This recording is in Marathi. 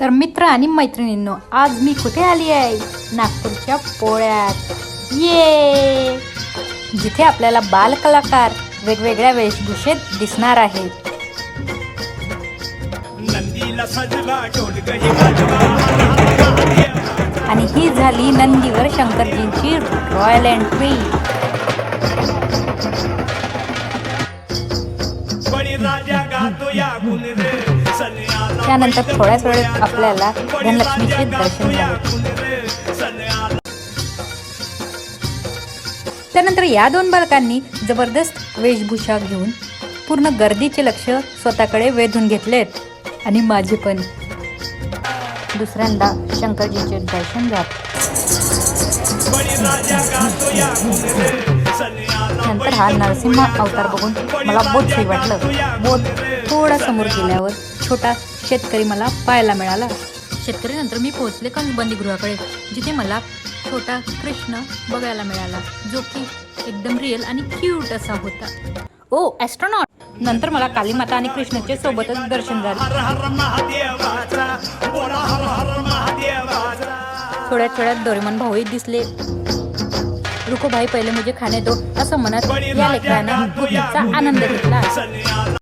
तर मित्र आणि मैत्रिणींनो, आज मी कुठे आली आहे? नागपूरच्या पोळ्यात. ये, जिथे आपल्याला बालकलाकार वेगवेगळ्या वेशभूषेत दिसणार आहेत. आणि ही झाली नंदीवर शंकरजींची रॉयल एंट्री. त्यानंतर थोड्याच वेळेत आपल्याला धनलक्ष्मीचे दर्शन झाले. त्यानंतर या दोन बालकांनी जबरदस्त वेशभूषा घेऊन पूर्ण गर्दीचे लक्ष स्वतःकडे वेधून घेतलेत. आणि माझे पण दुसऱ्यांदा शंकरजीचे दर्शन झाले. नंतर हा नरसिंह अवतार बघून मला बहुत फ्री वाटलं. बहुत थोडा समोर गेल्यावर छोटा शेतकरी मला पाहायला मिळाला. शेतकरी नंतर मी पोहोचले बंदीगृहाकडे, जिथे मला छोटा कृष्ण बघायला मिळाला, जो की एकदम रिअल आणि क्यूट असा होता. ओ ॲस्ट्रॉनॉट. नंतर मला कालीमाता आणि कृष्णाचे सोबतच दर्शन झाले. थोड्याच वेळात डोरेमॉन भाऊही दिसले. रुको भाई पहिले मुझे खाने दो असं म्हणत या लेकरांना भूमीचा आनंद घेतला.